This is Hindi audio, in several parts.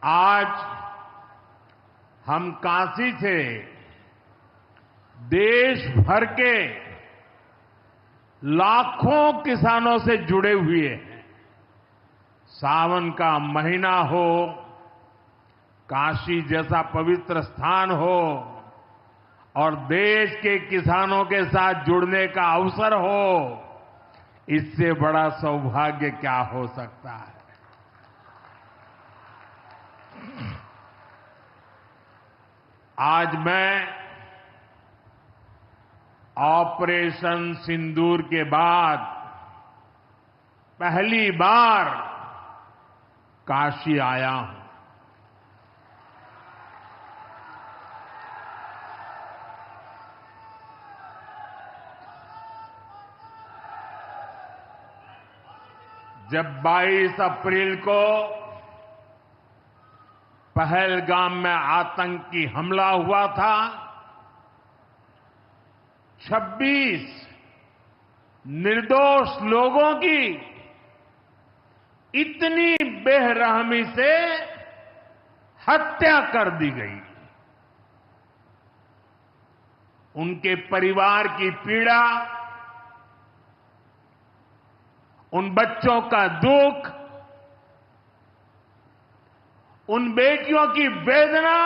आज हम काशी से देश भर के लाखों किसानों से जुड़े हुए हैं। सावन का महीना हो, काशी जैसा पवित्र स्थान हो और देश के किसानों के साथ जुड़ने का अवसर हो, इससे बड़ा सौभाग्य क्या हो सकता है। आज मैं ऑपरेशन सिंदूर के बाद पहली बार काशी आया हूं। जब 22 अप्रैल को पहलगाम में आतंकी हमला हुआ था, 26 निर्दोष लोगों की इतनी बेरहमी से हत्या कर दी गई। उनके परिवार की पीड़ा, उन बच्चों का दुख, उन बेटियों की वेदना,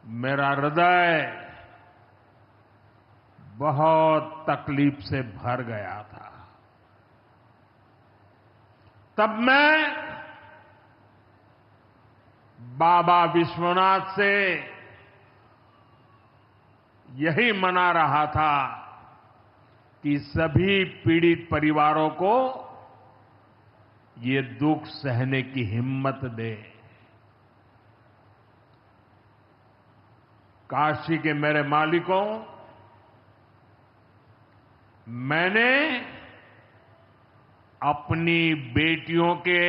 मेरा हृदय बहुत तकलीफ से भर गया था। तब मैं बाबा विश्वनाथ से यही मना रहा था कि सभी पीड़ित परिवारों को ये दुख सहने की हिम्मत दे। काशी के मेरे मालिकों, मैंने अपनी बेटियों के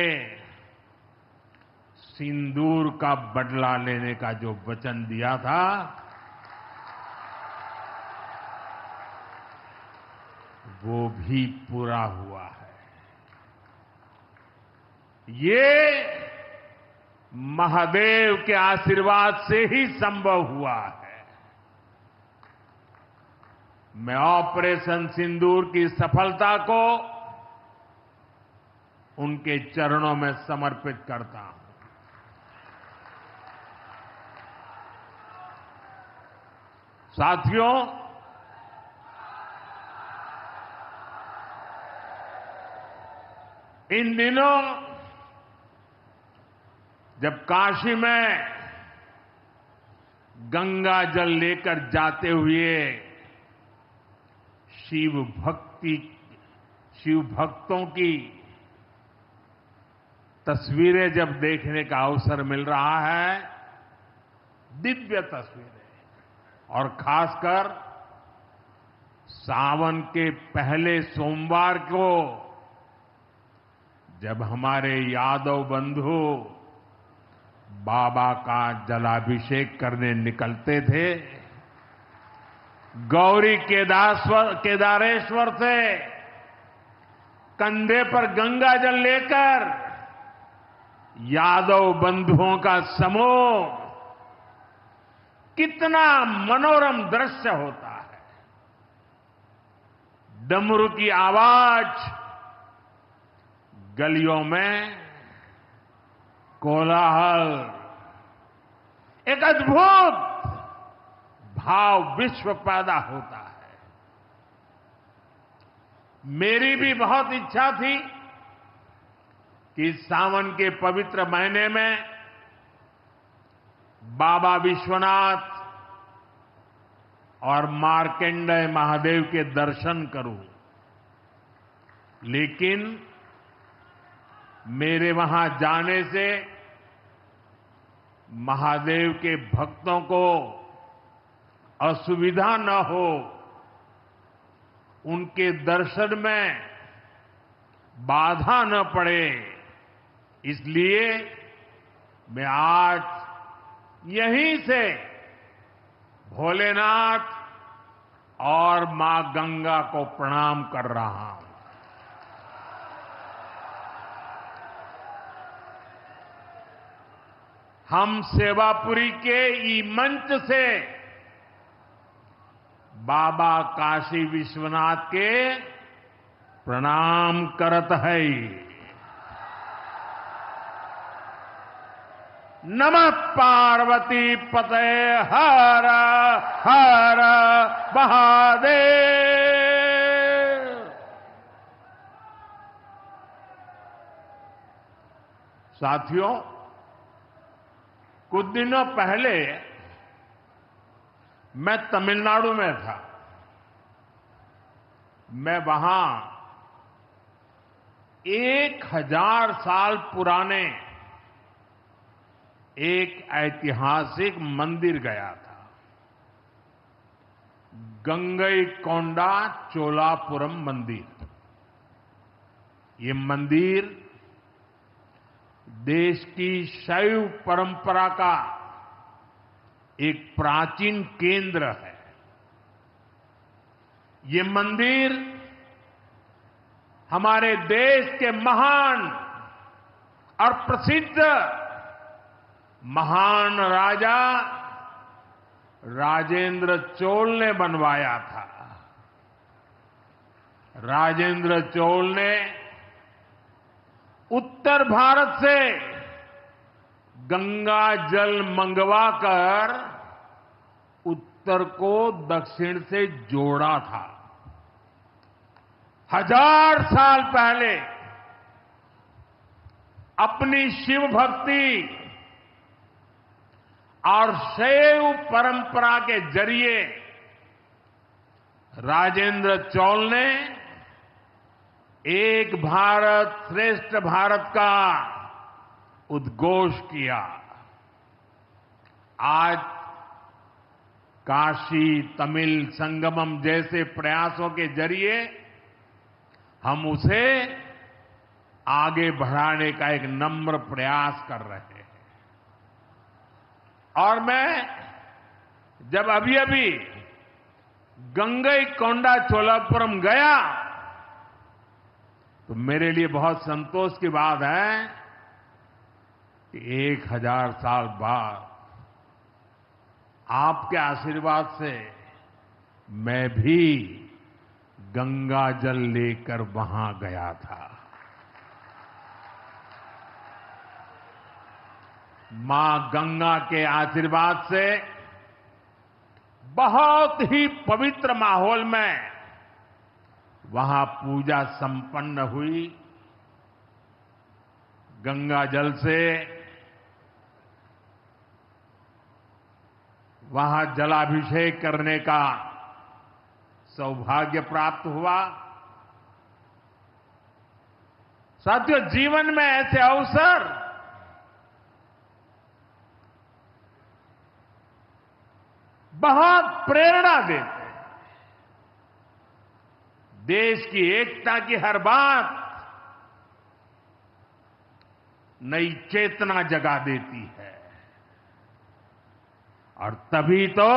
सिंदूर का बदला लेने का जो वचन दिया था, वो भी पूरा हुआ है। ये महादेव के आशीर्वाद से ही संभव हुआ है। मैं ऑपरेशन सिंदूर की सफलता को उनके चरणों में समर्पित करता हूं। साथियों, इन दिनों जब काशी में गंगा जल लेकर जाते हुए शिव भक्तों की तस्वीरें जब देखने का अवसर मिल रहा है, दिव्य तस्वीरें, और खासकर सावन के पहले सोमवार को जब हमारे यादव बंधु बाबा का जलाभिषेक करने निकलते थे, गौरी केदारेश्वर से कंधे पर गंगा जल लेकर यादव बंधुओं का समूह, कितना मनोरम दृश्य होता है। डमरू की आवाज, गलियों में कोलाहल, एक अद्भुत भाव विश्व पैदा होता है। मेरी भी बहुत इच्छा थी कि सावन के पवित्र महीने में बाबा विश्वनाथ और मार्कंडेय महादेव के दर्शन करूं, लेकिन मेरे वहां जाने से महादेव के भक्तों को असुविधा न हो, उनके दर्शन में बाधा न पड़े, इसलिए मैं आज यहीं से भोलेनाथ और मां गंगा को प्रणाम कर रहा हूं। हम सेवापुरी के ई मंच से बाबा काशी विश्वनाथ के प्रणाम करत है। नमः पार्वती पते हर हर महादेव। साथियों, कुछ दिनों पहले मैं तमिलनाडु में था। मैं वहां 1000 साल पुराने एक ऐतिहासिक मंदिर गया था, गंगईकोंडा चोलापुरम मंदिर। ये मंदिर देश की शैव परंपरा का एक प्राचीन केंद्र है। ये मंदिर हमारे देश के महान और प्रसिद्ध महान राजा राजेंद्र चोल ने बनवाया था। राजेंद्र चोल ने उत्तर भारत से गंगा जल मंगवाकर उत्तर को दक्षिण से जोड़ा था। 1000 साल पहले अपनी शिव भक्ति और शैव परंपरा के जरिए राजेंद्र चोल ने एक भारत श्रेष्ठ भारत का उद्घोष किया। आज काशी तमिल संगमम जैसे प्रयासों के जरिए हम उसे आगे बढ़ाने का एक नम्र प्रयास कर रहे हैं। और मैं जब अभी गंगईकोंडा चोलापुरम गया तो मेरे लिए बहुत संतोष की बात है कि 1000 साल बाद आपके आशीर्वाद से मैं भी गंगा जल लेकर वहां गया था। मां गंगा के आशीर्वाद से बहुत ही पवित्र माहौल में वहां पूजा संपन्न हुई। गंगा जल से वहां जलाभिषेक करने का सौभाग्य प्राप्त हुआ। साथियों, जीवन में ऐसे अवसर बहुत प्रेरणा देते हैं। देश की एकता की हर बात नई चेतना जगा देती है और तभी तो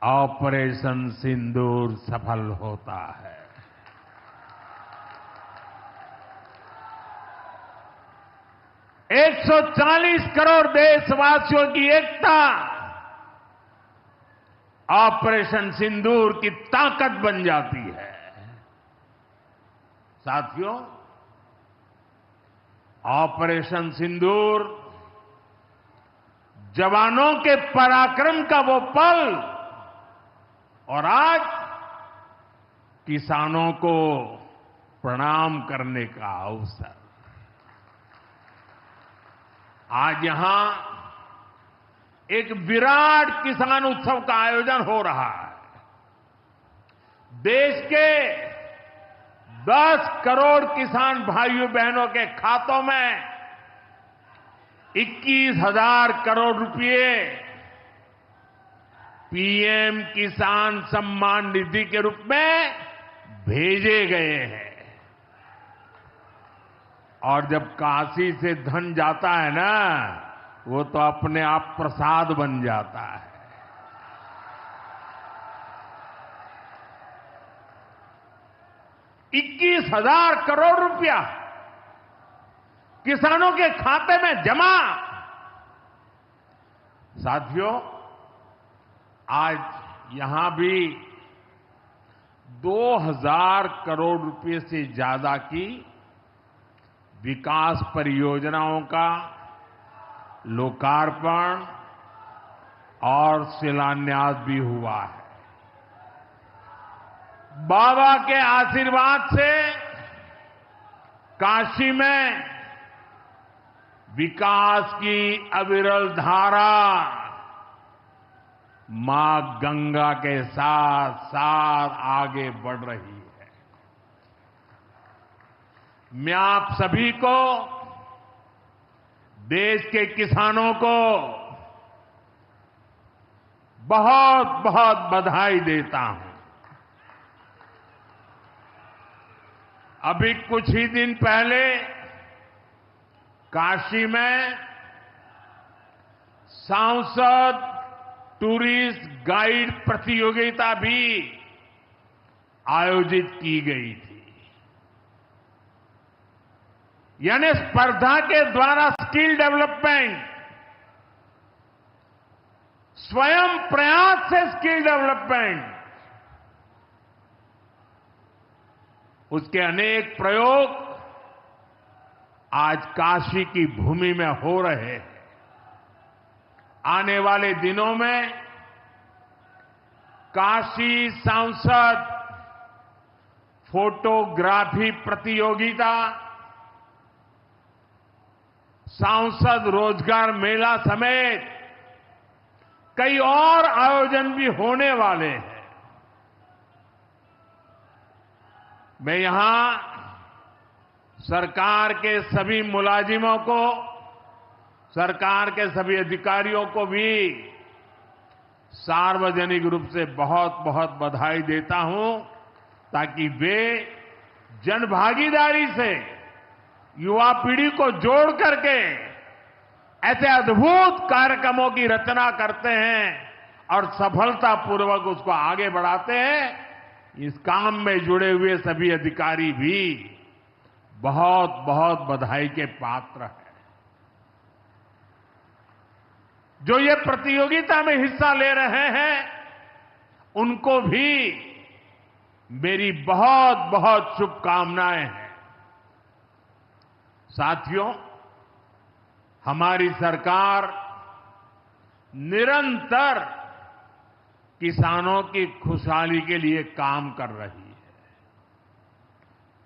ऑपरेशन सिंदूर सफल होता है। एक 140 करोड़ देशवासियों की एकता ऑपरेशन सिंदूर की ताकत बन जाती है। साथियों, ऑपरेशन सिंदूर जवानों के पराक्रम का वो पल और आज किसानों को प्रणाम करने का अवसर। आज यहां एक विराट किसान उत्सव का आयोजन हो रहा है। देश के 10 करोड़ किसान भाइयों बहनों के खातों में 21,000 करोड़ रुपए पीएम किसान सम्मान निधि के रूप में भेजे गए हैं। और जब काशी से धन जाता है ना, वो तो अपने आप प्रसाद बन जाता है। 21,000 करोड़ रुपया किसानों के खाते में जमा। साथियों, आज यहां भी 2000 करोड़ रुपए से ज्यादा की विकास परियोजनाओं का लोकार्पण और शिलान्यास भी हुआ है। बाबा के आशीर्वाद से काशी में विकास की अविरल धारा मां गंगा के साथ साथ आगे बढ़ रही है। मैं आप सभी को, देश के किसानों को बहुत बहुत बधाई देता हूं। अभी कुछ ही दिन पहले काशी में सांसद टूरिस्ट गाइड प्रतियोगिता भी आयोजित की गई थी। यानी स्पर्धा के द्वारा स्किल डेवलपमेंट, स्वयं प्रयास से स्किल डेवलपमेंट, उसके अनेक प्रयोग आज काशी की भूमि में हो रहे हैं। आने वाले दिनों में काशी सांसद फोटोग्राफी प्रतियोगिता, सांसद रोजगार मेला समेत कई और आयोजन भी होने वाले हैं। मैं यहां सरकार के सभी मुलाजिमों को, सरकार के सभी अधिकारियों को भी सार्वजनिक रूप से बहुत बहुत बधाई देता हूं, ताकि वे जनभागीदारी से युवा पीढ़ी को जोड़ करके ऐसे अद्भुत कार्यक्रमों की रचना करते हैं और सफलतापूर्वक उसको आगे बढ़ाते हैं। इस काम में जुड़े हुए सभी अधिकारी भी बहुत बहुत बधाई के पात्र हैं। जो ये प्रतियोगिता में हिस्सा ले रहे हैं, उनको भी मेरी बहुत बहुत शुभकामनाएं हैं। साथियों, हमारी सरकार निरंतर किसानों की खुशहाली के लिए काम कर रही है।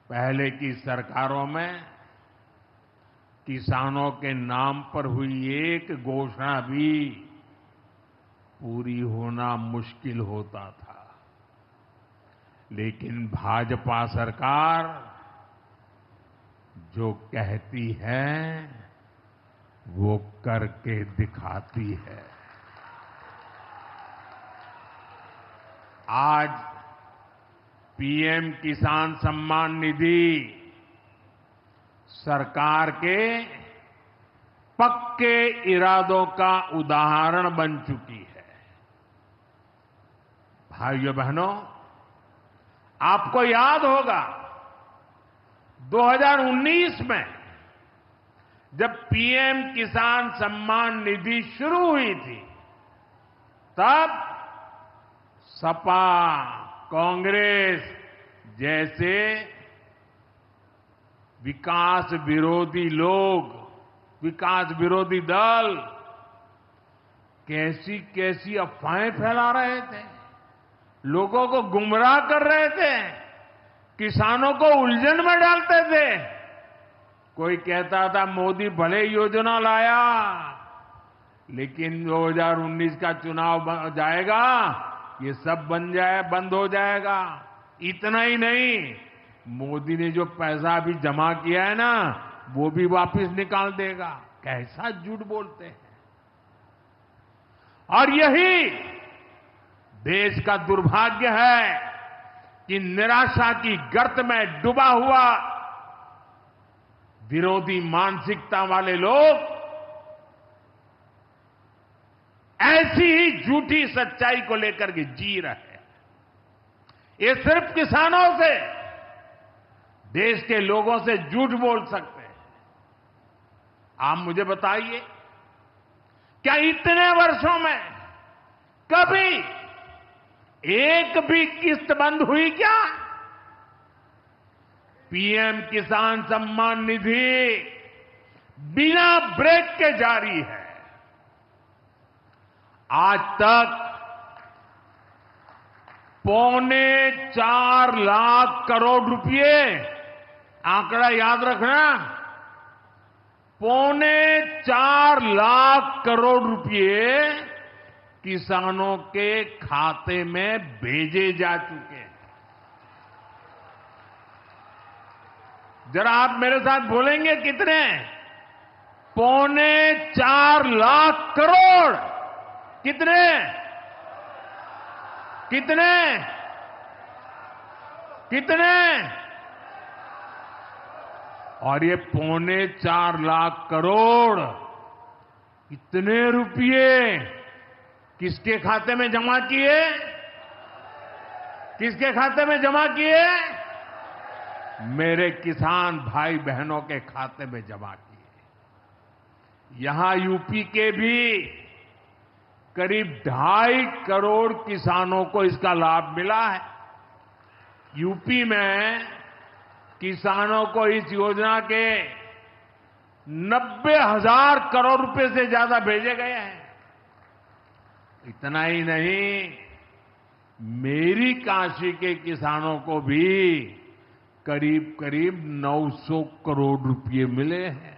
पहले की सरकारों में किसानों के नाम पर हुई एक घोषणा भी पूरी होना मुश्किल होता था, लेकिन भाजपा सरकार जो कहती है वो करके दिखाती है। आज पीएम किसान सम्मान निधि सरकार के पक्के इरादों का उदाहरण बन चुकी है। भाइयों बहनों, आपको याद होगा 2019 में जब पीएम किसान सम्मान निधि शुरू हुई थी, तब सपा, कांग्रेस जैसे विकास विरोधी लोग, विकास विरोधी दल कैसी कैसी अफवाहें फैला रहे थे, लोगों को गुमराह कर रहे थे, किसानों को उलझन में डालते थे। कोई कहता था मोदी भले योजना लाया, लेकिन 2019 का चुनाव जाएगा, ये सब बंद हो जाएगा। इतना ही नहीं, मोदी ने जो पैसा अभी जमा किया है ना, वो भी वापस निकाल देगा। कैसा झूठ बोलते हैं। और यही देश का दुर्भाग्य है कि निराशा की गर्त में डूबा हुआ विरोधी मानसिकता वाले लोग ऐसी ही झूठी सच्चाई को लेकर के जी रहे हैं। ये सिर्फ किसानों से, देश के लोगों से झूठ बोल सकते हैं, आप मुझे बताइए, क्या इतने वर्षों में कभी एक भी किस्त बंद हुई क्या? पीएम किसान सम्मान निधि बिना ब्रेक के जारी है। आज तक 4.25 लाख करोड़ रुपए, आंकड़ा याद रखना, 4.25 लाख करोड़ रुपए किसानों के खाते में भेजे जा चुके हैं। जरा आप मेरे साथ बोलेंगे कितने? 4.25 लाख करोड़। कितने? कितने? कितने? और ये 4.25 लाख करोड़ कितने रुपए किसके खाते में जमा किए? किसके खाते में जमा किए? मेरे किसान भाई बहनों के खाते में जमा किए। यहां यूपी के भी करीब 2.5 करोड़ किसानों को इसका लाभ मिला है। यूपी में किसानों को इस योजना के 90,000 करोड़ रुपए से ज्यादा भेजे गए हैं। इतना ही नहीं, मेरी काशी के किसानों को भी करीब करीब 900 करोड़ रुपए मिले हैं।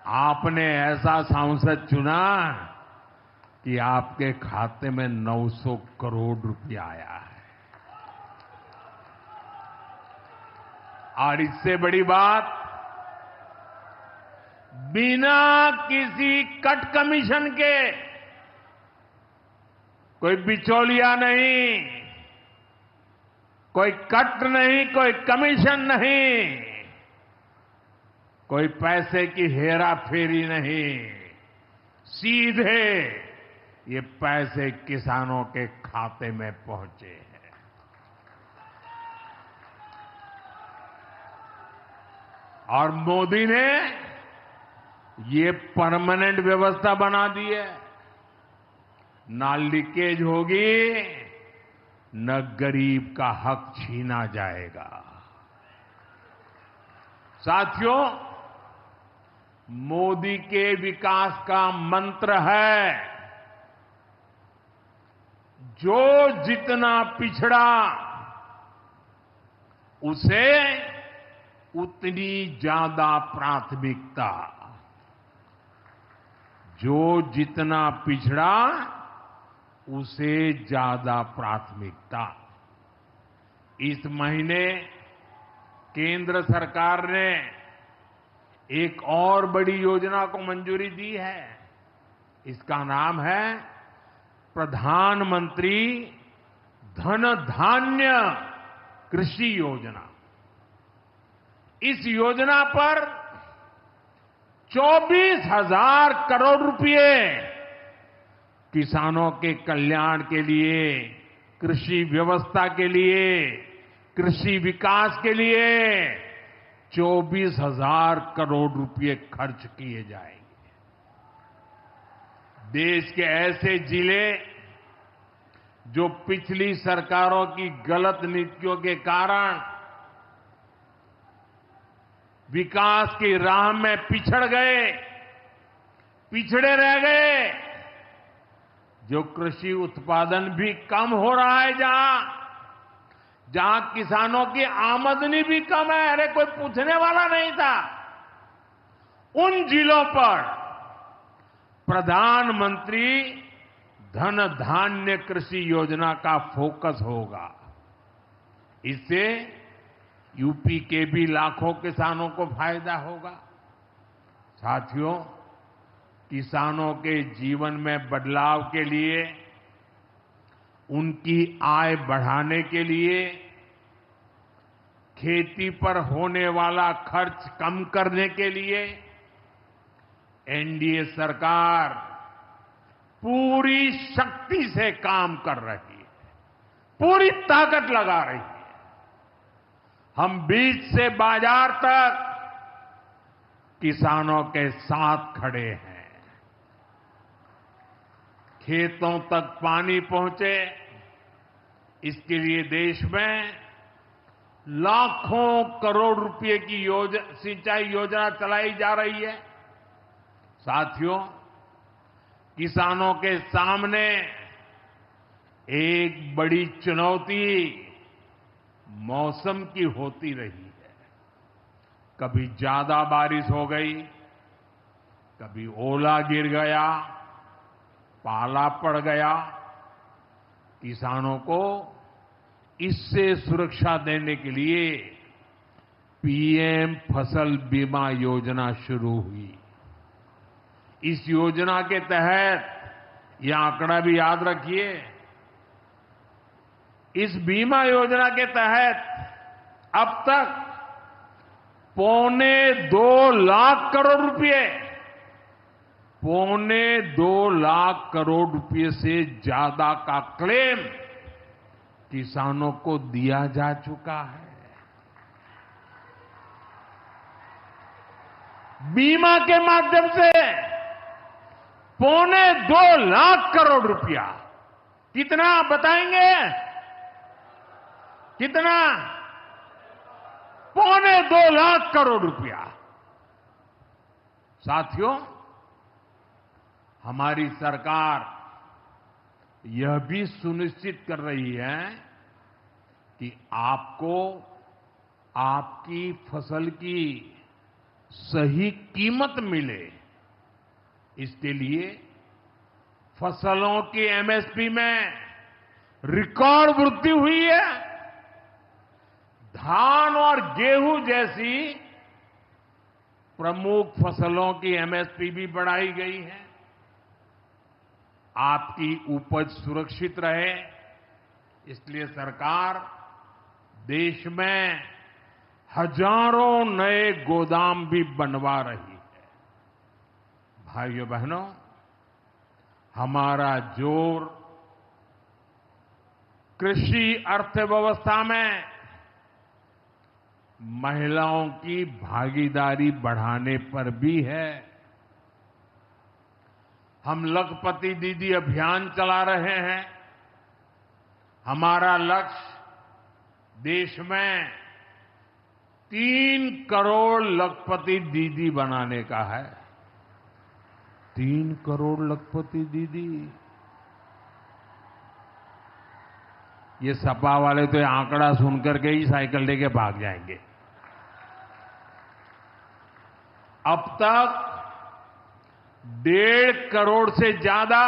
आपने ऐसा सांसद चुना कि आपके खाते में 900 करोड़ रुपया आया है। और इससे बड़ी बात, बिना किसी कट कमीशन के, कोई बिचौलिया नहीं, कोई कट नहीं, कोई कमीशन नहीं, कोई पैसे की हेरा फेरी नहीं, सीधे ये पैसे किसानों के खाते में पहुंचे हैं। और मोदी ने ये परमानेंट व्यवस्था बना दी है। ना लीकेज होगी, न गरीब का हक छीना जाएगा। साथियों, मोदी के विकास का मंत्र है, जो जितना पिछड़ा उसे उतनी ज्यादा प्राथमिकता। जो जितना पिछड़ा उसे ज्यादा प्राथमिकता। इस महीने केंद्र सरकार ने एक और बड़ी योजना को मंजूरी दी है। इसका नाम है प्रधानमंत्री धन धान्य कृषि योजना। इस योजना पर 24,000 करोड़ रुपए किसानों के कल्याण के लिए, कृषि व्यवस्था के लिए, कृषि विकास के लिए 24,000 करोड़ रुपए खर्च किए जाएंगे। देश के ऐसे जिले जो पिछली सरकारों की गलत नीतियों के कारण विकास की राह में पिछड़ गए, पिछड़े रह गए, जो कृषि उत्पादन भी कम हो रहा है, जहां किसानों की आमदनी भी कम है, अरे कोई पूछने वाला नहीं था, उन जिलों पर प्रधानमंत्री धन धान्य कृषि योजना का फोकस होगा। इससे यूपी के भी लाखों किसानों को फायदा होगा। साथियों, किसानों के जीवन में बदलाव के लिए, उनकी आय बढ़ाने के लिए, खेती पर होने वाला खर्च कम करने के लिए एनडीए सरकार पूरी शक्ति से काम कर रही है, पूरी ताकत लगा रही है। हम बीज से बाजार तक किसानों के साथ खड़े हैं। खेतों तक पानी पहुंचे, इसके लिए देश में लाखों करोड़ रुपए की सिंचाई योजना चलाई जा रही है। साथियों, किसानों के सामने एक बड़ी चुनौती मौसम की होती रही है। कभी ज्यादा बारिश हो गई, कभी ओला गिर गया, पाला पड़ गया। किसानों को इससे सुरक्षा देने के लिए पीएम फसल बीमा योजना शुरू हुई। इस योजना के तहत, यह आंकड़ा भी याद रखिए, इस बीमा योजना के तहत अब तक 2.25 लाख करोड़ रुपए, 2.25 लाख करोड़ रुपए से ज्यादा का क्लेम किसानों को दिया जा चुका है। बीमा के माध्यम से 2.25 लाख करोड़ रुपया, कितना बताएंगे? कितना? 2.25 लाख करोड़ रुपया। साथियों, हमारी सरकार यह भी सुनिश्चित कर रही है कि आपको आपकी फसल की सही कीमत मिले। इसके लिए फसलों की एमएसपी में रिकॉर्ड वृद्धि हुई है। धान और गेहूं जैसी प्रमुख फसलों की एमएसपी भी बढ़ाई गई है। आपकी उपज सुरक्षित रहे, इसलिए सरकार देश में हजारों नए गोदाम भी बनवा रही है। भाइयों बहनों, हमारा जोर कृषि अर्थव्यवस्था में महिलाओं की भागीदारी बढ़ाने पर भी है। हम लखपति दीदी अभियान चला रहे हैं। हमारा लक्ष्य देश में 3 करोड़ लखपति दीदी बनाने का है। 3 करोड़ लखपति दीदी। ये सपा वाले तो ये आंकड़ा सुनकर के ही साइकिल लेके भाग जाएंगे। अब तक 1.5 करोड़ से ज्यादा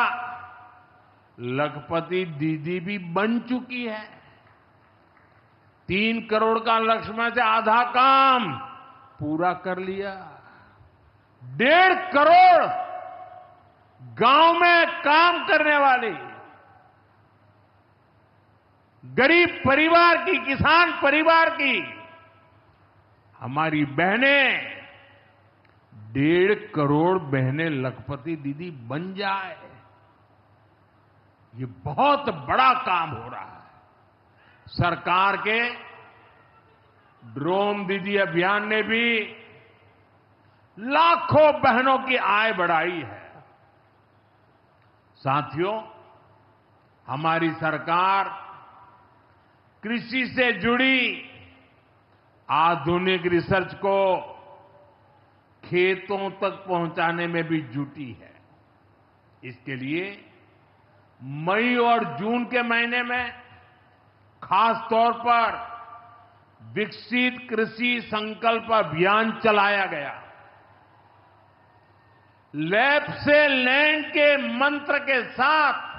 लखपति दीदी भी बन चुकी है। 3 करोड़ का लक्ष्य में से आधा काम पूरा कर लिया। 1.5 करोड़ गांव में काम करने वाली गरीब परिवार की, किसान परिवार की हमारी बहनें, 1.5 करोड़ बहनें लखपति दीदी बन जाए, ये बहुत बड़ा काम हो रहा है। सरकार के ड्रोन दीदी अभियान ने भी लाखों बहनों की आय बढ़ाई है। साथियों, हमारी सरकार कृषि से जुड़ी आधुनिक रिसर्च को खेतों तक पहुंचाने में भी जुटी है। इसके लिए मई और जून के महीने में खास तौर पर विकसित कृषि संकल्प अभियान चलाया गया। लैब से लैंड के मंत्र के साथ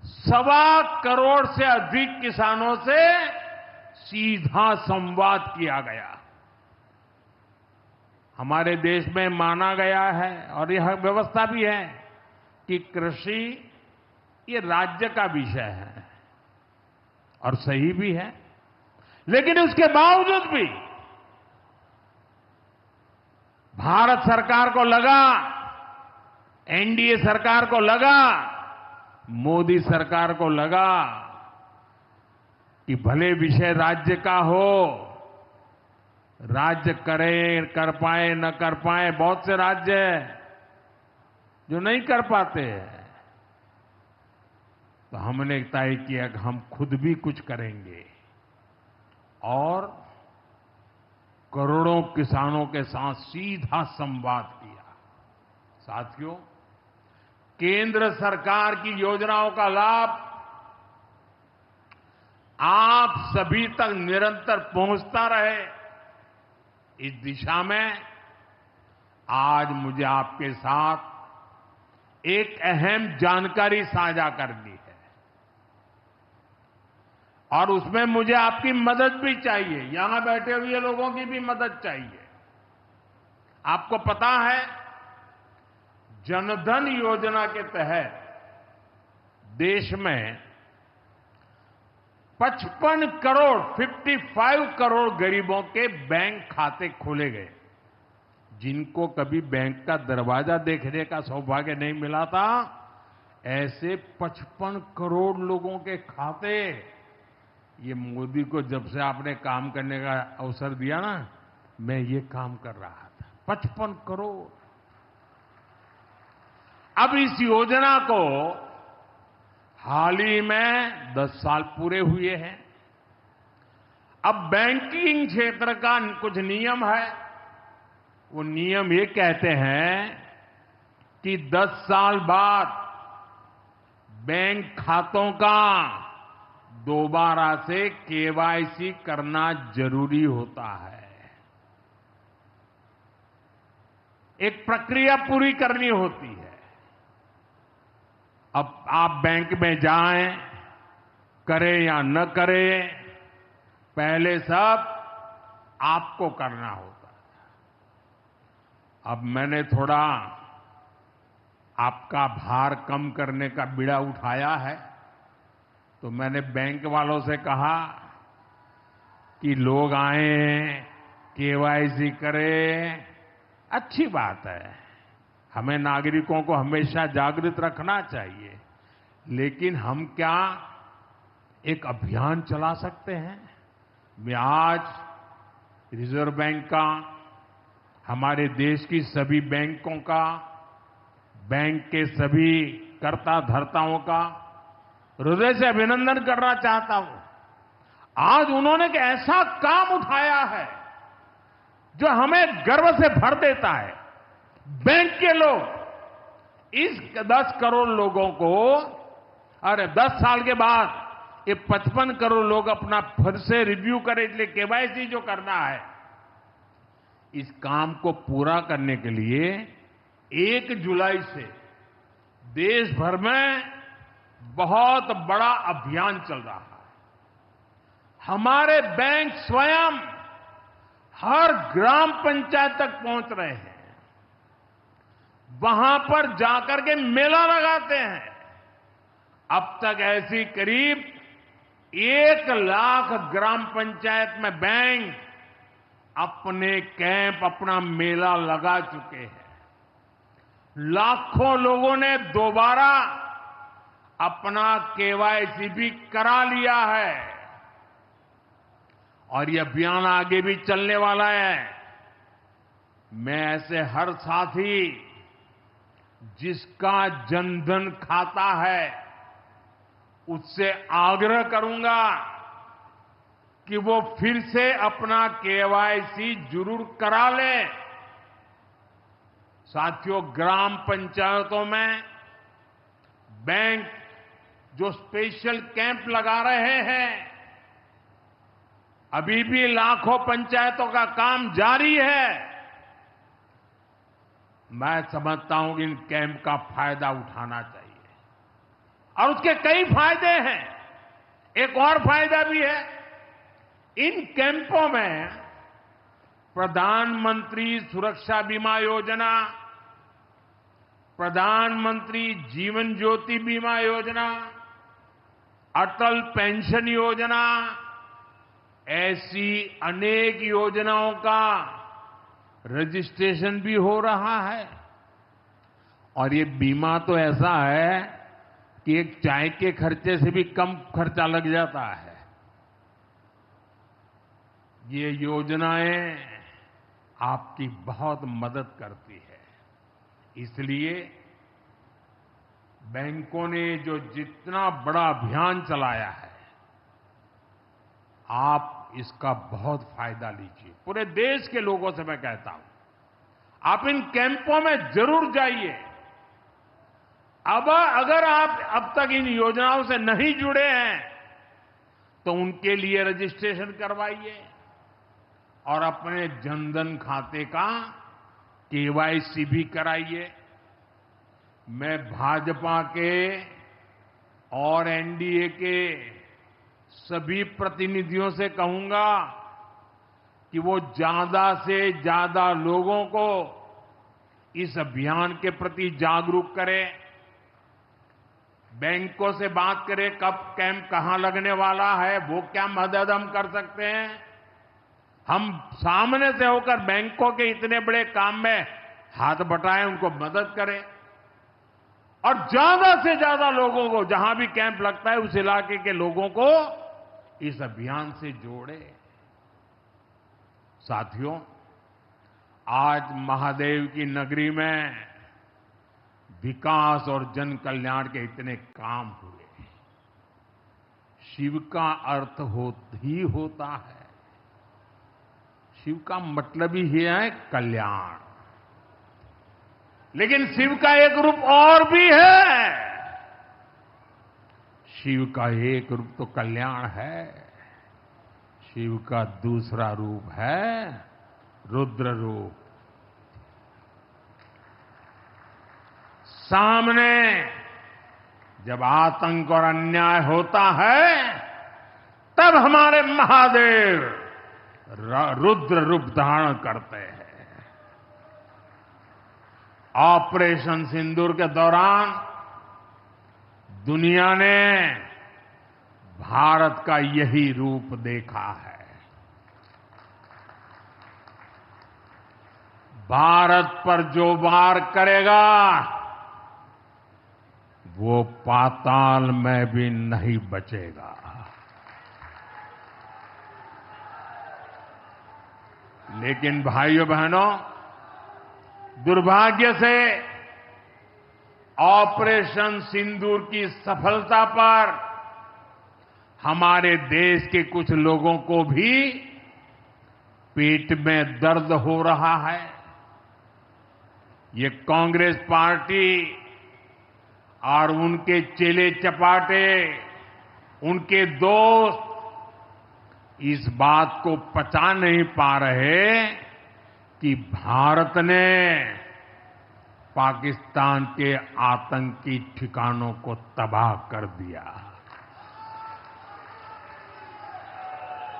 1.25 करोड़ से अधिक किसानों से सीधा संवाद किया गया। हमारे देश में माना गया है और यह व्यवस्था भी है कि कृषि ये राज्य का विषय है और सही भी है, लेकिन उसके बावजूद भी भारत सरकार को लगा, एनडीए सरकार को लगा, मोदी सरकार को लगा कि भले विषय राज्य का हो, राज्य करे, कर पाए न कर पाए, बहुत से राज्य हैं जो नहीं कर पाते हैं। तो हमने तय किया कि हम खुद भी कुछ करेंगे और करोड़ों किसानों के साथ सीधा संवाद किया। साथियों, केंद्र सरकार की योजनाओं का लाभ आप सभी तक निरंतर पहुंचता रहे, इस दिशा में आज मुझे आपके साथ एक अहम जानकारी साझा करनी है और उसमें मुझे आपकी मदद भी चाहिए, यहां बैठे हुए लोगों की भी मदद चाहिए। आपको पता है, जनधन योजना के तहत देश में 55 करोड़ गरीबों के बैंक खाते खोले गए। जिनको कभी बैंक का दरवाजा देखने का सौभाग्य नहीं मिला था, ऐसे 55 करोड़ लोगों के खाते, ये मोदी को जब से आपने काम करने का अवसर दिया ना, मैं ये काम कर रहा था। 55 करोड़। अब इस योजना को हाल ही में 10 साल पूरे हुए हैं। अब बैंकिंग क्षेत्र का कुछ नियम है। वो नियम ये कहते हैं कि 10 साल बाद बैंक खातों का दोबारा से केवाईसी करना जरूरी होता है। एक प्रक्रिया पूरी करनी होती है। अब आप बैंक में जाएं, करें या न करें, पहले सब आपको करना होता है। अब मैंने थोड़ा आपका भार कम करने का बीड़ा उठाया है, तो मैंने बैंक वालों से कहा कि लोग आएं, केवाईसी करें, अच्छी बात है, हमें नागरिकों को हमेशा जागृत रखना चाहिए, लेकिन हम क्या एक अभियान चला सकते हैं? मैं आज रिजर्व बैंक का, हमारे देश की सभी बैंकों का, बैंक के सभी कर्ता धर्ताओं का हृदय से अभिनंदन करना चाहता हूं। आज उन्होंने एक ऐसा काम उठाया है जो हमें गर्व से भर देता है। बैंक के लोग इस 10 करोड़ लोगों को, अरे 10 साल के बाद ये 55 करोड़ लोग अपना फिर से रिव्यू करें, इसलिए केवाईसी जो करना है, इस काम को पूरा करने के लिए 1 जुलाई से देश भर में बहुत बड़ा अभियान चल रहा है। हमारे बैंक स्वयं हर ग्राम पंचायत तक पहुंच रहे हैं, वहां पर जाकर के मेला लगाते हैं। अब तक ऐसी करीब 1 लाख ग्राम पंचायत में बैंक अपने कैंप, अपना मेला लगा चुके हैं। लाखों लोगों ने दोबारा अपना केवाईसी भी करा लिया है और ये अभियान आगे भी चलने वाला है। मैं ऐसे हर साथी जिसका जनधन खाता है उससे आग्रह करूंगा कि वो फिर से अपना केवाईसी जरूर करा ले। साथियों, ग्राम पंचायतों में बैंक जो स्पेशल कैंप लगा रहे हैं, अभी भी लाखों पंचायतों का काम जारी है। मैं समझता हूं कि इन कैंप का फायदा उठाना चाहिए और उसके कई फायदे हैं। एक और फायदा भी है, इन कैंपों में प्रधानमंत्री सुरक्षा बीमा योजना, प्रधानमंत्री जीवन ज्योति बीमा योजना, अटल पेंशन योजना, ऐसी अनेक योजनाओं का रजिस्ट्रेशन भी हो रहा है। और ये बीमा तो ऐसा है कि एक चाय के खर्चे से भी कम खर्चा लग जाता है। ये योजनाएं आपकी बहुत मदद करती है। इसलिए बैंकों ने जो जितना बड़ा अभियान चलाया है, आप इसका बहुत फायदा लीजिए। पूरे देश के लोगों से मैं कहता हूं, आप इन कैंपों में जरूर जाइए। अब अगर आप अब तक इन योजनाओं से नहीं जुड़े हैं, तो उनके लिए रजिस्ट्रेशन करवाइए और अपने जनधन खाते का केवाईसी भी कराइए। मैं भाजपा के और एनडीए के सभी प्रतिनिधियों से कहूंगा कि वो ज्यादा से ज्यादा लोगों को इस अभियान के प्रति जागरूक करें। बैंकों से बात करें कब कैंप कहां लगने वाला है, वो क्या मदद हम कर सकते हैं। हम सामने से होकर बैंकों के इतने बड़े काम में हाथ बटाएं, उनको मदद करें और ज्यादा से ज्यादा लोगों को, जहां भी कैंप लगता है उस इलाके के लोगों को इस अभियान से जोड़े। साथियों, आज महादेव की नगरी में विकास और जन कल्याण के इतने काम हुए। शिव का अर्थ ही होता है, शिव का मतलब ही है कल्याण। लेकिन शिव का एक रूप और भी है। शिव का एक रूप तो कल्याण है, शिव का दूसरा रूप है रुद्र रूप। सामने जब आतंक और अन्याय होता है, तब हमारे महादेव रुद्र रूप धारण करते हैं। ऑपरेशन सिंदूर के दौरान दुनिया ने भारत का यही रूप देखा है। भारत पर जो वार करेगा वो पाताल में भी नहीं बचेगा। लेकिन भाइयों बहनों, दुर्भाग्य से ऑपरेशन सिंदूर की सफलता पर हमारे देश के कुछ लोगों को भी पेट में दर्द हो रहा है। ये कांग्रेस पार्टी और उनके चेले चपाटे, उनके दोस्त इस बात को पचा नहीं पा रहे कि भारत ने पाकिस्तान के आतंकी ठिकानों को तबाह कर दिया।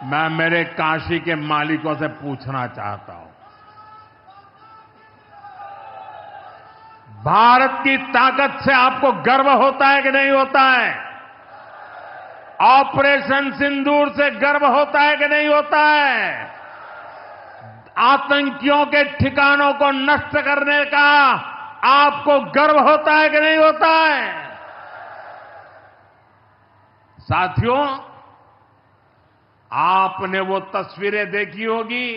मैं मेरे काशी के मालिकों से पूछना चाहता हूं, भारत की ताकत से आपको गर्व होता है कि नहीं होता है? ऑपरेशन सिंदूर से गर्व होता है कि नहीं होता है? आतंकियों के ठिकानों को नष्ट करने का आपको गर्व होता है कि नहीं होता है? साथियों, आपने वो तस्वीरें देखी होगी,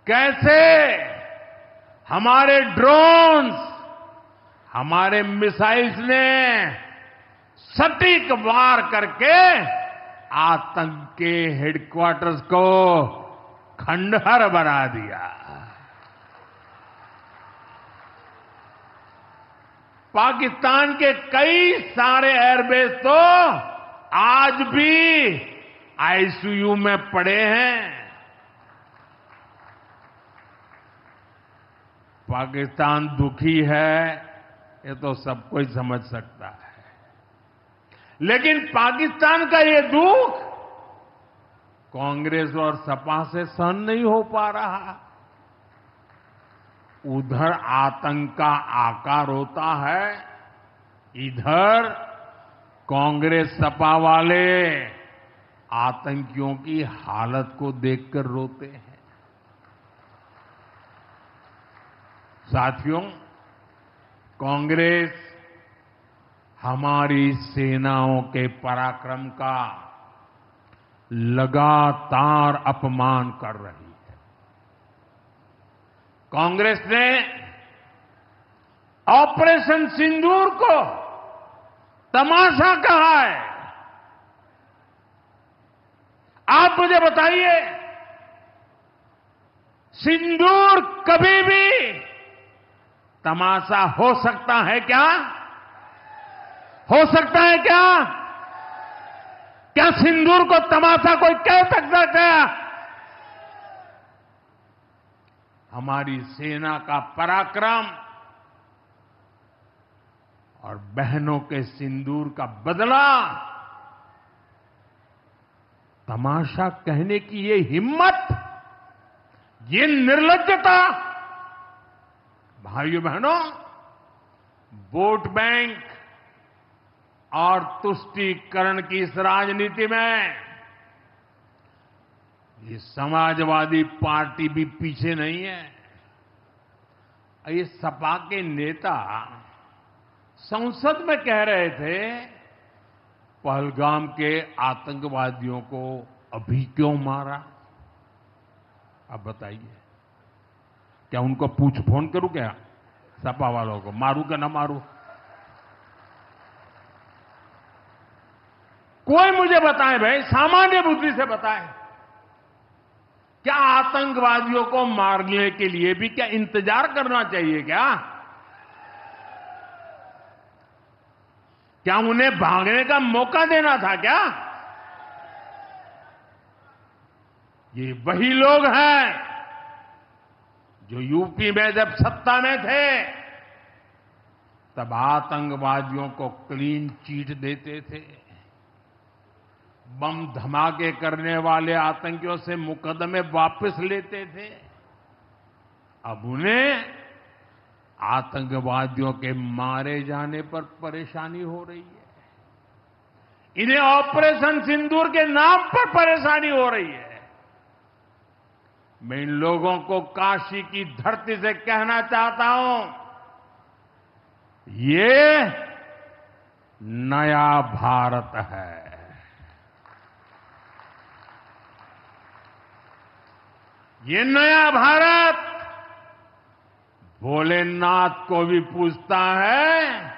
कैसे हमारे ड्रोन्स, हमारे मिसाइल्स ने सटीक वार करके आतंक के हेडक्वार्टर्स को खंडहर बना दिया। पाकिस्तान के कई सारे एयरबेस तो आज भी आईसीयू में पड़े हैं। पाकिस्तान दुखी है, ये तो सब कोई समझ सकता है। लेकिन पाकिस्तान का ये दुख कांग्रेस और सपा से सहन नहीं हो पा रहा। उधर आतंक का आकार होता है, इधर कांग्रेस सपा वाले आतंकियों की हालत को देखकर रोते हैं। साथियों, कांग्रेस हमारी सेनाओं के पराक्रम का लगातार अपमान कर रही है। कांग्रेस ने ऑपरेशन सिंदूर को तमाशा कहा है। आप मुझे बताइए, सिंदूर कभी भी तमाशा हो सकता है क्या? हो सकता है क्या? क्या सिंदूर को तमाशा कोई कह सकता है क्या? हमारी सेना का पराक्रम और बहनों के सिंदूर का बदला तमाशा कहने की ये हिम्मत, ये निर्लज्जता, भाइयों बहनों, वोट बैंक और तुष्टीकरण की इस राजनीति में ये समाजवादी पार्टी भी पीछे नहीं है। ये सपा के नेता संसद में कह रहे थे, पहलगाम के आतंकवादियों को अभी क्यों मारा? अब बताइए, क्या उनको पूछ फोन करूं क्या? सपा वालों को मारूं क्या ना मारूं? कोई मुझे बताए भाई, सामान्य बुद्धि से बताए, क्या आतंकवादियों को मारने के लिए भी क्या इंतजार करना चाहिए क्या? क्या उन्हें भागने का मौका देना था क्या? ये वही लोग हैं जो यूपी में जब सत्ता में थे तब आतंकवादियों को क्लीन चिट देते थे, बम धमाके करने वाले आतंकियों से मुकदमे वापस लेते थे। अब उन्हें आतंकवादियों के मारे जाने पर परेशानी हो रही है। इन्हें ऑपरेशन सिंदूर के नाम पर परेशानी हो रही है। मैं इन लोगों को काशी की धरती से कहना चाहता हूं, ये नया भारत है। ये नया भारत भोलेनाथ को भी पूजता है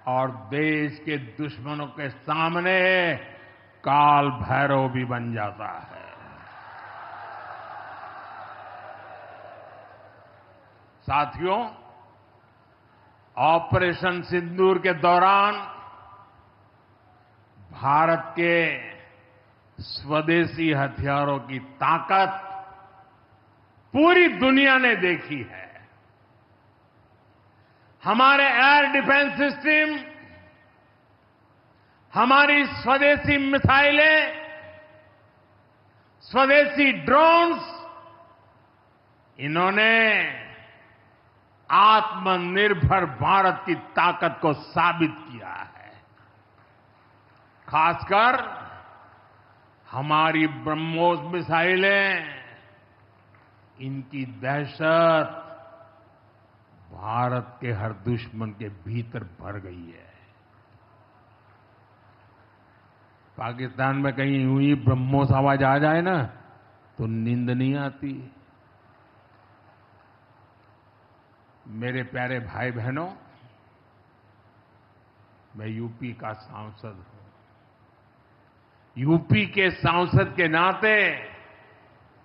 और देश के दुश्मनों के सामने काल भैरव भी बन जाता है। साथियों, ऑपरेशन सिंदूर के दौरान भारत के स्वदेशी हथियारों की ताकत पूरी दुनिया ने देखी है। हमारे एयर डिफेंस सिस्टम, हमारी स्वदेशी मिसाइलें, स्वदेशी ड्रोन्स, इन्होंने आत्मनिर्भर भारत की ताकत को साबित किया है। खासकर हमारी ब्रह्मोस मिसाइलें, इनकी दहशत भारत के हर दुश्मन के भीतर भर गई है। पाकिस्तान में कहीं यूं ही ब्रह्मोस आवाज आ जाए ना तो नींद नहीं आती। मेरे प्यारे भाई बहनों, मैं यूपी का सांसद हूं। यूपी के सांसद के नाते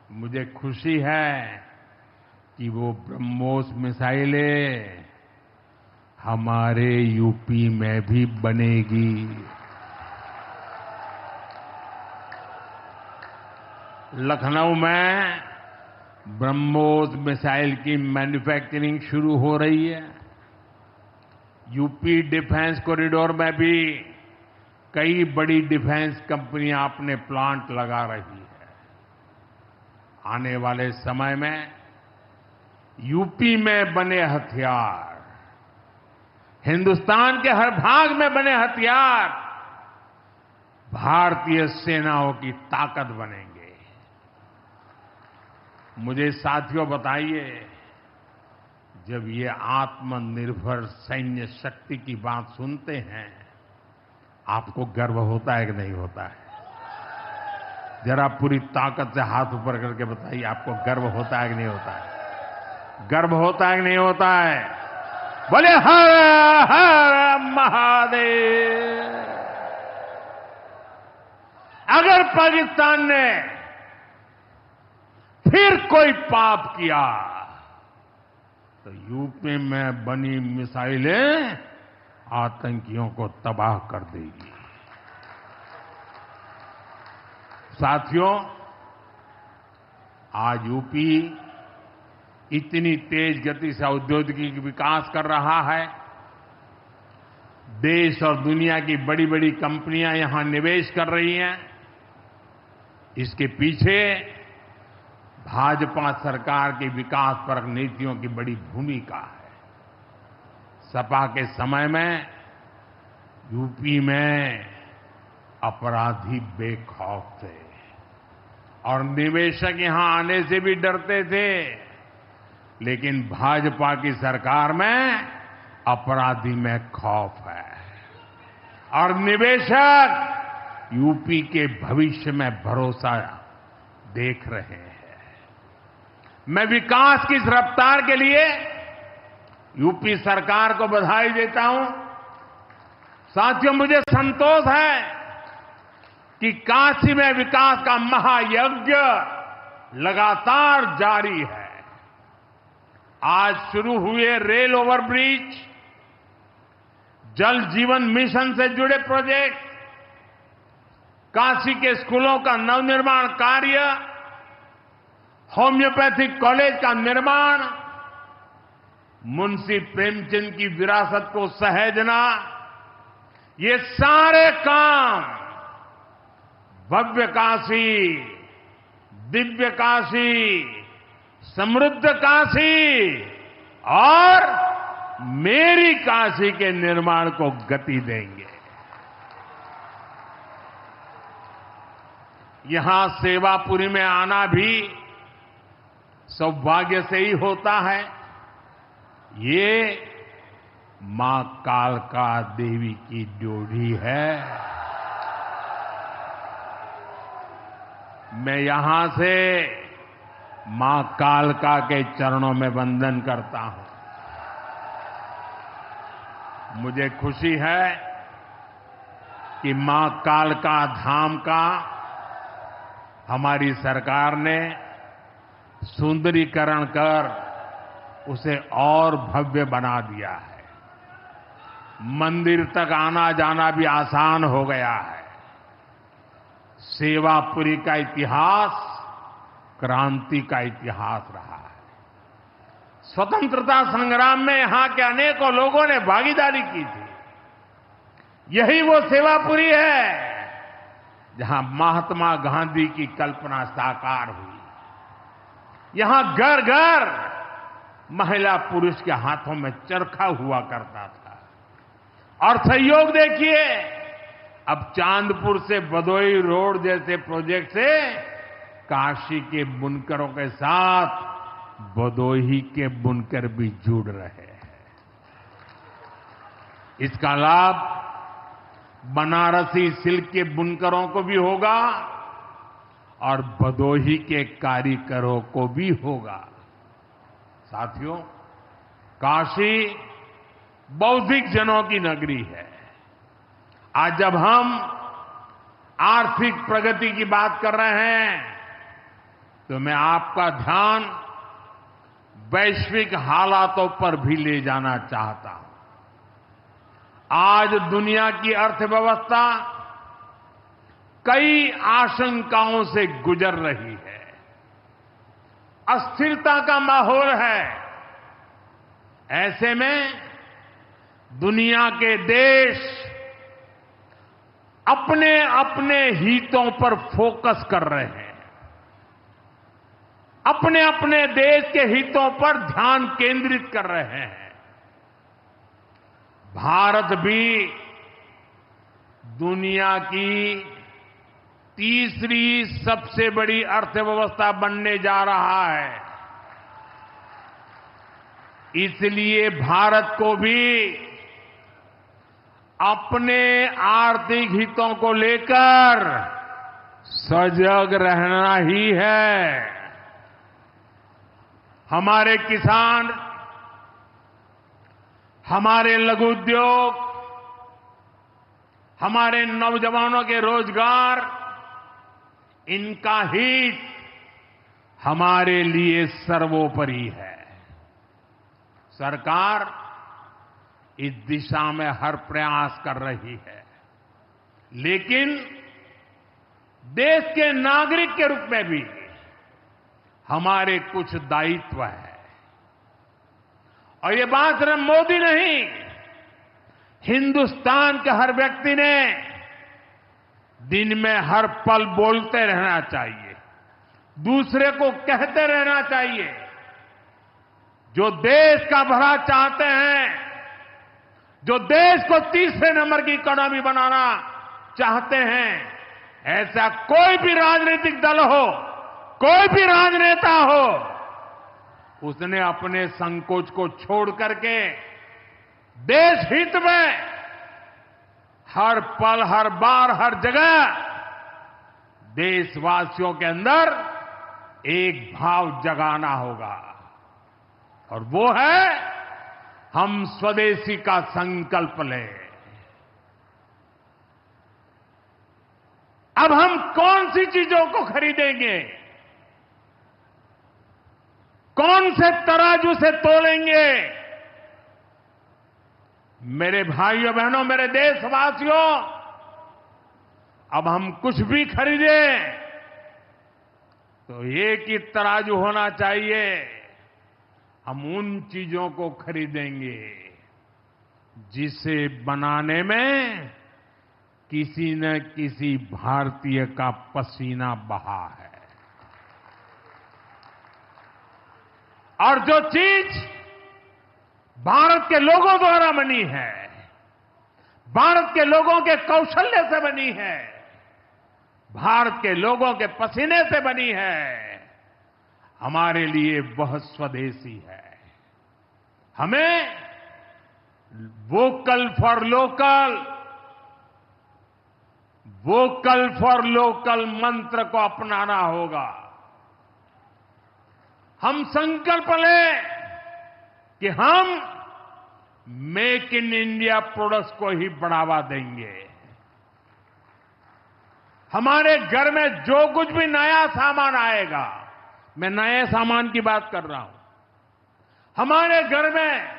मुझे खुशी है कि वो ब्रह्मोस मिसाइलें हमारे यूपी में भी बनेगी। लखनऊ में ब्रह्मोस मिसाइल की मैन्युफैक्चरिंग शुरू हो रही है। यूपी डिफेंस कॉरिडोर में भी कई बड़ी डिफेंस कंपनियां अपने प्लांट लगा रही है। आने वाले समय में यूपी में बने हथियार, हिंदुस्तान के हर भाग में बने हथियार भारतीय सेनाओं की ताकत बनेंगे। मुझे साथियों बताइए, जब ये आत्मनिर्भर सैन्य शक्ति की बात सुनते हैं, आपको गर्व होता है कि नहीं होता है? जरा पूरी ताकत से हाथ ऊपर करके बताइए, आपको गर्व होता है कि नहीं होता है? गर्व होता है कि नहीं होता है? बोले हर हर महादेव। अगर पाकिस्तान ने फिर कोई पाप किया तो यूपी में बनी मिसाइलें आतंकियों को तबाह कर देगी। साथियों, आज यूपी इतनी तेज गति से औद्योगिक विकास कर रहा है। देश और दुनिया की बड़ी बड़ी कंपनियां यहां निवेश कर रही हैं। इसके पीछे भाजपा सरकार की विकासपरक नीतियों की बड़ी भूमिका है। सपा के समय में यूपी में अपराधी बेखौफ थे और निवेशक यहां आने से भी डरते थे, लेकिन भाजपा की सरकार में अपराधी में खौफ है और निवेशक यूपी के भविष्य में भरोसा देख रहे हैं। मैं विकास की इस रफ्तार के लिए यूपी सरकार को बधाई देता हूं। साथियों, मुझे संतोष है कि काशी में विकास का महायज्ञ लगातार जारी है। आज शुरू हुए रेल ओवरब्रिज, जल जीवन मिशन से जुड़े प्रोजेक्ट, काशी के स्कूलों का नवनिर्माण कार्य, होम्योपैथिक कॉलेज का निर्माण, मुंशी प्रेमचंद की विरासत को सहेजना, ये सारे काम भव्य काशी, दिव्य काशी, समृद्ध काशी और मेरी काशी के निर्माण को गति देंगे। यहां सेवापुरी में आना भी सौभाग्य से ही होता है। ये मां कालका देवी की ड्योढ़ी है। मैं यहां से मां कालका के चरणों में वंदन करता हूं। मुझे खुशी है कि मां कालका धाम का हमारी सरकार ने सुंदरीकरण कर उसे और भव्य बना दिया है। मंदिर तक आना जाना भी आसान हो गया है। सेवापुरी का इतिहास क्रांति का इतिहास रहा है। स्वतंत्रता संग्राम में यहां के अनेकों लोगों ने भागीदारी की थी। यही वो सेवापुरी है जहां महात्मा गांधी की कल्पना साकार हुई। यहां घर घर महिला पुरुष के हाथों में चरखा हुआ करता था। और सहयोग देखिए, अब चांदपुर से भदोही रोड जैसे प्रोजेक्ट से काशी के बुनकरों के साथ भदोही के बुनकर भी जुड़ रहे हैं। इसका लाभ बनारसी सिल्क के बुनकरों को भी होगा और भदोही के कारीगरों को भी होगा। साथियों, काशी बौद्धिक जनों की नगरी है। आज जब हम आर्थिक प्रगति की बात कर रहे हैं तो मैं आपका ध्यान वैश्विक हालातों पर भी ले जाना चाहता हूं। आज दुनिया की अर्थव्यवस्था कई आशंकाओं से गुजर रही है। अस्थिरता का माहौल है। ऐसे में दुनिया के देश अपने अपने हितों पर फोकस कर रहे हैं। अपने अपने देश के हितों पर ध्यान केंद्रित कर रहे हैं। भारत भी दुनिया की तीसरी सबसे बड़ी अर्थव्यवस्था बनने जा रहा है। इसलिए भारत को भी अपने आर्थिक हितों को लेकर सजग रहना ही है। हमारे किसान, हमारे लघु उद्योग, हमारे नौजवानों के रोजगार, इनका हित हमारे लिए सर्वोपरि है। सरकार इस दिशा में हर प्रयास कर रही है, लेकिन देश के नागरिक के रूप में भी हमारे कुछ दायित्व है। और ये बात सिर्फ मोदी नहीं, हिंदुस्तान के हर व्यक्ति ने दिन में हर पल बोलते रहना चाहिए, दूसरे को कहते रहना चाहिए। जो देश का भला चाहते हैं, जो देश को तीसरे नंबर की इकोनॉमी बनाना चाहते हैं, ऐसा कोई भी राजनीतिक दल हो, कोई भी राजनेता हो, उसने अपने संकोच को छोड़ करके देश हित में हर पल, हर बार, हर जगह देशवासियों के अंदर एक भाव जगाना होगा, और वो है हम स्वदेशी का संकल्प लें। अब हम कौन सी चीजों को खरीदेंगे, कौन से तराजू से तोलेंगे? मेरे भाइयों बहनों, मेरे देशवासियों, अब हम कुछ भी खरीदें तो एक ही तराजू होना चाहिए। हम उन चीजों को खरीदेंगे जिसे बनाने में किसी न किसी भारतीय का पसीना बहा है। और जो चीज भारत के लोगों द्वारा बनी है, भारत के लोगों के कौशल्य से बनी है, भारत के लोगों के पसीने से बनी है, हमारे लिए बहुत स्वदेशी है। हमें vocal for local, vocal for local मंत्र को अपनाना होगा। हम संकल्प लें कि हम मेक इन इंडिया प्रोडक्ट्स को ही बढ़ावा देंगे। हमारे घर में जो कुछ भी नया सामान आएगा, मैं नए सामान की बात कर रहा हूं, हमारे घर में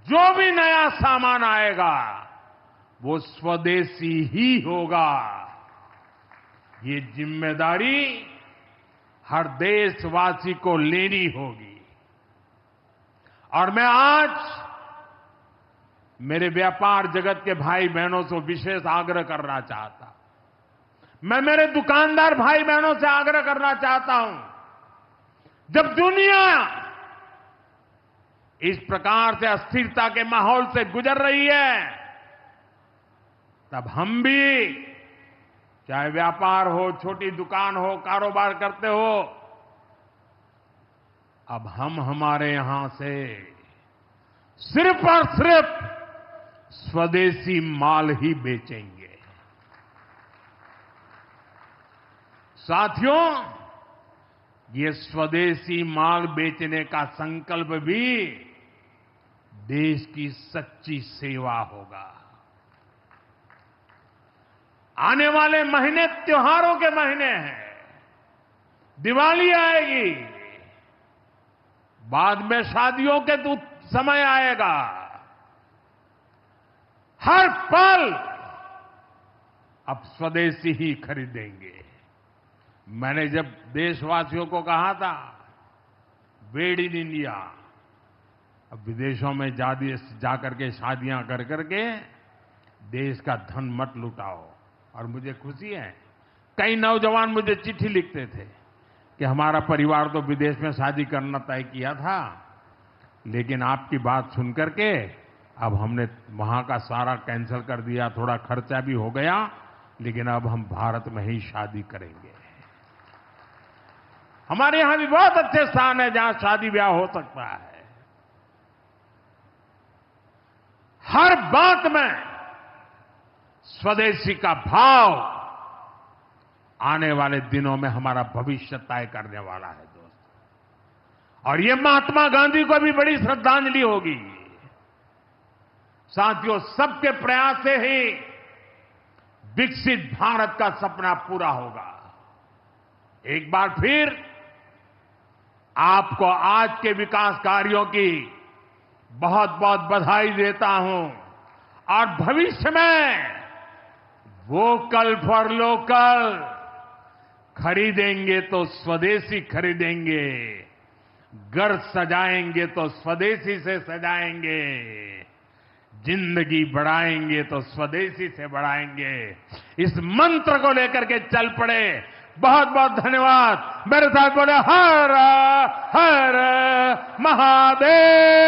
जो भी नया सामान आएगा वो स्वदेशी ही होगा। ये जिम्मेदारी हर देशवासी को लेनी होगी। और मैं आज मेरे व्यापार जगत के भाई बहनों से विशेष आग्रह करना चाहता हूं। मैं मेरे दुकानदार भाई बहनों से आग्रह करना चाहता हूं, जब दुनिया इस प्रकार से अस्थिरता के माहौल से गुजर रही है, तब हम भी, चाहे व्यापार हो, छोटी दुकान हो, कारोबार करते हो, अब हम हमारे यहां से सिर्फ और सिर्फ स्वदेशी माल ही बेचेंगे। साथियों, ये स्वदेशी माल बेचने का संकल्प भी देश की सच्ची सेवा होगा। आने वाले महीने त्योहारों के महीने हैं, दिवाली आएगी, बाद में शादियों के समय आएगा। हर पल अब स्वदेशी ही खरीदेंगे। मैंने जब देशवासियों को कहा था मेड इन इंडिया, अब विदेशों में जाकर के शादियां कर करके देश का धन मत लुटाओ। और मुझे खुशी है, कई नौजवान मुझे चिट्ठी लिखते थे कि हमारा परिवार तो विदेश में शादी करना तय किया था, लेकिन आपकी बात सुन करके अब हमने वहां का सारा कैंसिल कर दिया, थोड़ा खर्चा भी हो गया, लेकिन अब हम भारत में ही शादी करेंगे। हमारे यहां भी बहुत अच्छे स्थान है जहां शादी ब्याह हो सकता है। हर बात में स्वदेशी का भाव आने वाले दिनों में हमारा भविष्य तय करने वाला है दोस्त। और ये महात्मा गांधी को भी बड़ी श्रद्धांजलि होगी। साथियों, सबके प्रयास से ही विकसित भारत का सपना पूरा होगा। एक बार फिर आपको आज के विकास कार्यों की बहुत बहुत बधाई देता हूं और भविष्य में वोकल फॉर लोकल, खरीदेंगे तो स्वदेशी खरीदेंगे, घर सजाएंगे तो स्वदेशी से सजाएंगे, जिंदगी बढ़ाएंगे तो स्वदेशी से बढ़ाएंगे, इस मंत्र को लेकर के चल पड़े। बहुत बहुत धन्यवाद। मेरे साथ बोले हर हर महादेव।